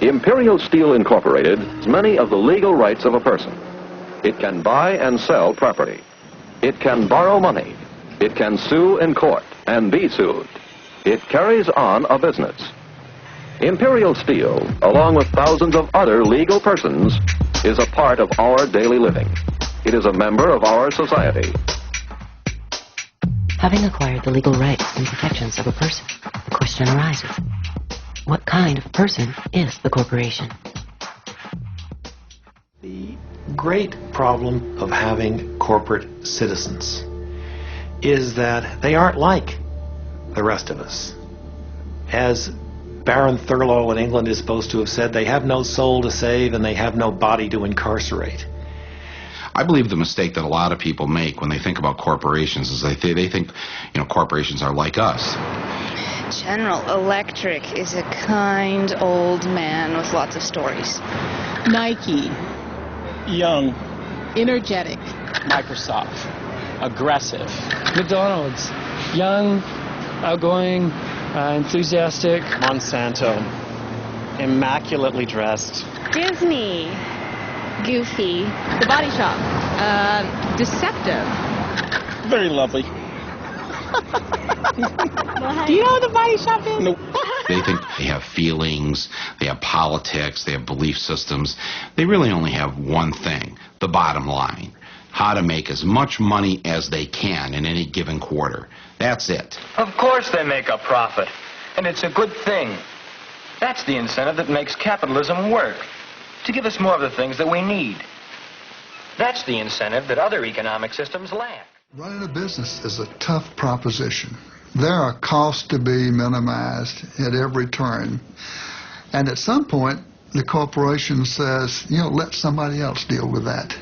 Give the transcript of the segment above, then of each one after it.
Imperial Steel Incorporated has many of the legal rights of a person. It can buy and sell property. It can borrow money. It can sue in court and be sued. It carries on a business. Imperial Steel, along with thousands of other legal persons, is a part of our daily living. It is a member of our society. Having acquired the legal rights and protections of a person, the question arises, what kind of person is the corporation? The great problem of having corporate citizens is that they aren't like the rest of us. As Baron Thurlow in England is supposed to have said, they have no soul to save and they have no body to incarcerate. I believe the mistake that a lot of people make when they think about corporations is they think, corporations are like us. General Electric is a kind old man with lots of stories. Nike. Young. Energetic. Microsoft. Aggressive. McDonald's. Young, outgoing, enthusiastic. Monsanto. Immaculately dressed. Disney. Goofy. The Body Shop. Deceptive. Very lovely. Do you know what the Body Shop is? Nope. They think they have feelings, they have politics, they have belief systems. They really only have one thing, the bottom line. How to make as much money as they can in any given quarter. That's it. Of course they make a profit, and it's a good thing. That's the incentive that makes capitalism work, to give us more of the things that we need. That's the incentive that other economic systems lack. Running a business is a tough proposition. There are costs to be minimized at every turn. And at some point, the corporation says, let somebody else deal with that.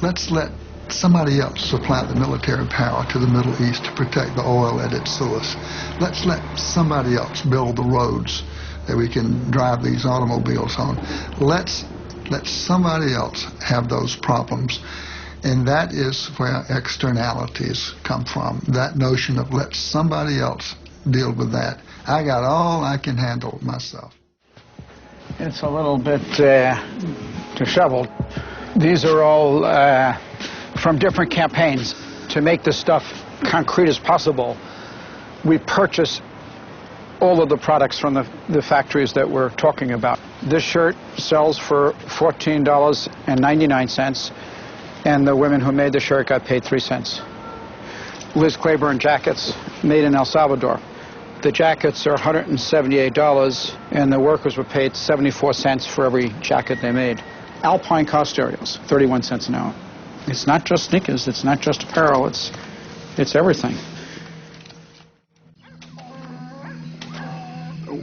Let's let somebody else supply the military power to the Middle East to protect the oil at its source. Let's let somebody else build the roads that we can drive these automobiles on. Let's let somebody else have those problems. And that is where externalities come from. That notion of let somebody else deal with that. I got all I can handle myself. It's a little bit disheveled. These are all from different campaigns. To make this stuff concrete as possible, we purchase all of the products from the factories that we're talking about. This shirt sells for $14.99, and the women who made the shirt got paid 3 cents. Liz Claiborne jackets made in El Salvador. The jackets are $178, and the workers were paid 74 cents for every jacket they made. Alpine car stereos, 31 cents an hour. It's not just sneakers, it's not just apparel, it's everything.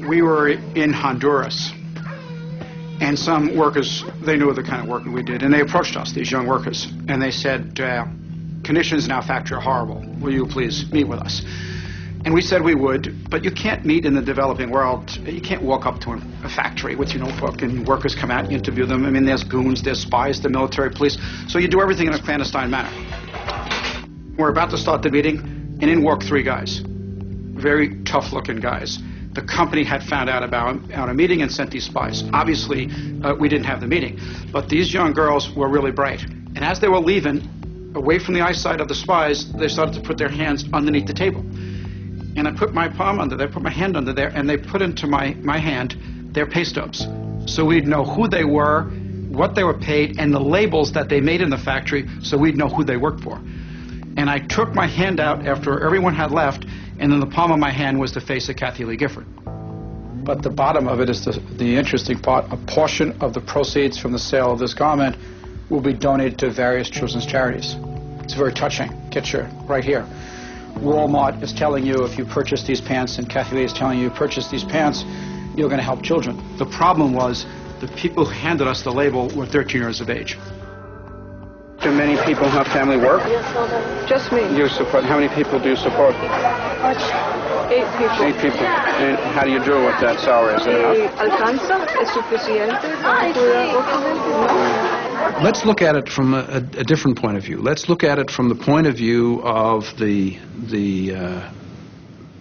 We were in Honduras, and some workers, they knew the kind of work we did, and they approached us, these young workers, and they said, conditions in our factory are horrible. Will you please meet with us? And we said we would, but you can't meet in the developing world. You can't walk up to a factory with your notebook and workers come out and interview them. I mean, there's goons, there's spies, the military police. So you do everything in a clandestine manner. We're about to start the meeting, and in walk 3 guys. Very tough-looking guys. The company had found out about a meeting and sent these spies. Obviously, we didn't have the meeting. But these young girls were really bright. And as they were leaving, away from the eyesight of the spies, they started to put their hands underneath the table. And I put my palm under there, put my hand under there, and they put into my hand their pay stubs. So we'd know who they were, what they were paid, and the labels that they made in the factory, so we'd know who they worked for. And I took my hand out after everyone had left, and in the palm of my hand was the face of Kathy Lee Gifford. But the bottom of it is the interesting part. A portion of the proceeds from the sale of this garment will be donated to various children's charities. It's very touching. Get you right here. Walmart is telling you if you purchase these pants, and Kathy Lee is telling you purchase these pants, you're going to help children. The problem was the people who handed us the label were 13 years of age. Do many people in her family work? Yes, just me. You support? How many people do you support? 8 people. 8 people. And how do you do with that salary? Is it enough? ¿Alcanza? ¿Es suficiente para cuidar 8 gente? Let's look at it from a different point of view. Let's look at it from the point of view of the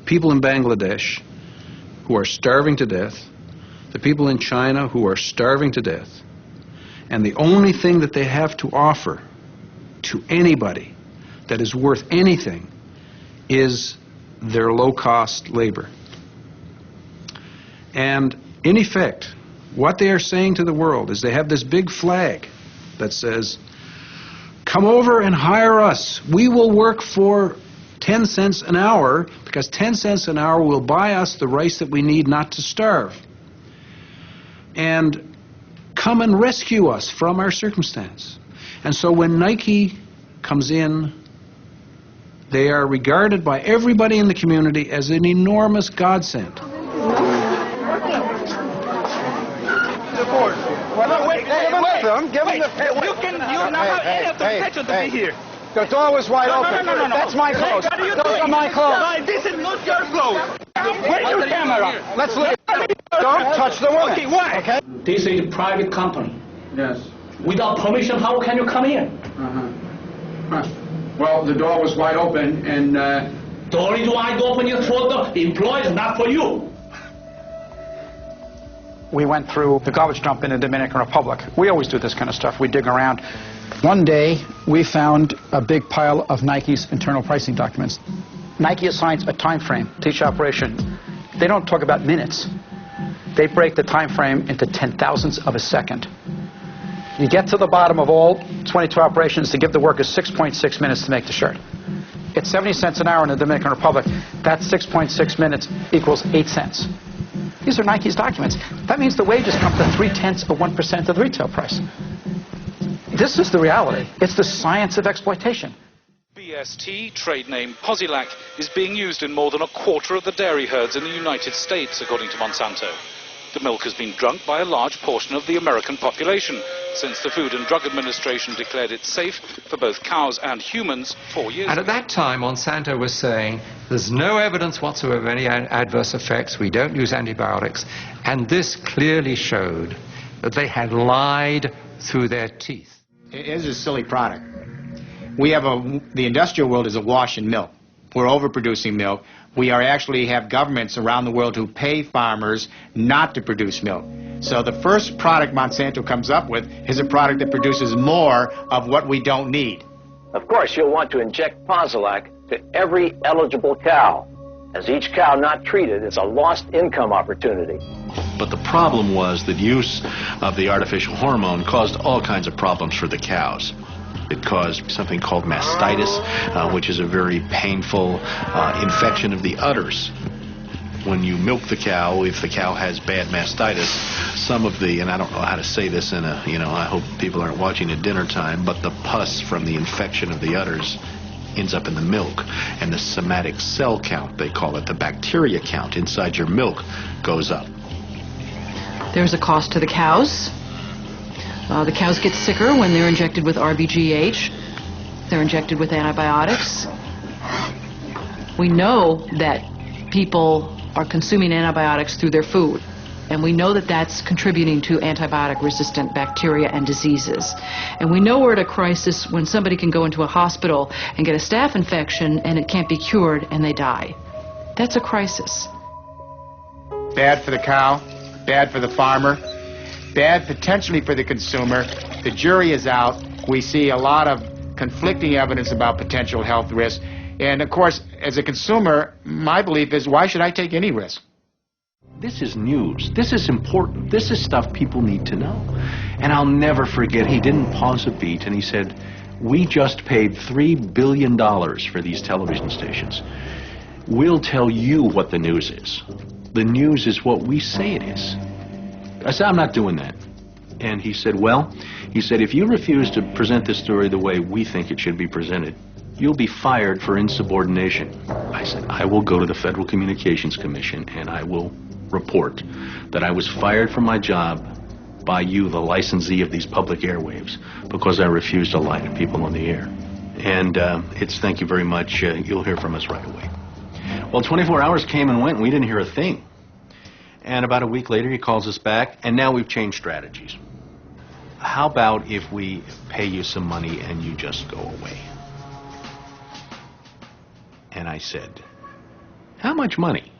people in Bangladesh who are starving to death, the people in China who are starving to death, and the only thing that they have to offer to anybody that is worth anything is their low-cost labor. And in effect, what they are saying to the world is they have this big flag that says, come over and hire us. We will work for 10 cents an hour, because 10 cents an hour will buy us the rice that we need not to starve. And come and rescue us from our circumstance. And so when Nike comes in, they are regarded by everybody in the community as an enormous godsend. The door was wide open. No. That's my clothes. Those are my clothes. This is not your clothes. Where's your camera? Let's look. Don't touch the woman. Okay, why? Okay. This is a private company. Yes. Without permission, how can you come in? Well, the door was wide open, and The door is wide open is for the employees, not for you. we went through the garbage dump in the Dominican Republic. We always do this kind of stuff. We dig around. One day, we found a big pile of Nike's internal pricing documents. Nike assigns a time frame to each operation. They don't talk about minutes. They break the time frame into 10,000ths of a second. You get to the bottom of all 22 operations to give the workers 6.6 minutes to make the shirt. It's 70 cents an hour in the Dominican Republic. That 6.6 minutes equals 8 cents. These are Nike's documents. That means the wages come to 0.3% of the retail price. This is the reality. It's the science of exploitation. BST, trade name Posilac, is being used in more than a quarter of the dairy herds in the United States, according to Monsanto. The milk has been drunk by a large portion of the American population since the Food and Drug Administration declared it safe for both cows and humans 4 years ago. And at that time, Monsanto was saying, there's no evidence whatsoever of any adverse effects, we don't use antibiotics, and this clearly showed that they had lied through their teeth. It is a silly product. The industrial world is awash in milk. We're overproducing milk. We actually have governments around the world who pay farmers not to produce milk. So the first product Monsanto comes up with is a product that produces more of what we don't need. Of course, you'll want to inject Posilac to every eligible cow, as each cow not treated is a lost income opportunity. But the problem was that use of the artificial hormone caused all kinds of problems for the cows. It caused something called mastitis, which is a very painful infection of the udders. When you milk the cow, if the cow has bad mastitis, some of the, and I don't know how to say this in a, I hope people aren't watching at dinner time, but the pus from the infection of the udders ends up in the milk, and the somatic cell count, they call it, the bacteria count inside your milk goes up. There's a cost to the cows. The cows get sicker when they're injected with RBGH. They're injected with antibiotics. We know that people are consuming antibiotics through their food, and we know that that's contributing to antibiotic-resistant bacteria and diseases. And we know we're at a crisis when somebody can go into a hospital and get a staph infection and it can't be cured and they die. That's a crisis. Bad for the cow, bad for the farmer, bad potentially for the consumer. The jury is out. We see a lot of conflicting evidence about potential health risks. And of course, as a consumer, my belief is, why should I take any risk? This is news. This is important. This is stuff people need to know. And I'll never forget, he didn't pause a beat, and he said, we just paid $3 billion for these television stations. We'll tell you what the news is. The news is what we say it is. I said, I'm not doing that. And he said, well, if you refuse to present this story the way we think it should be presented, you'll be fired for insubordination. I said, I will go to the Federal Communications Commission and I will report that I was fired from my job by you, the licensee of these public airwaves, because I refused to lie to people on the air. And it's thank you very much. You'll hear from us right away. Well, 24 hours came and went and we didn't hear a thing. And about a week later, he calls us back, and now we've changed strategies. How about if we pay you some money and you just go away? And I said, how much money?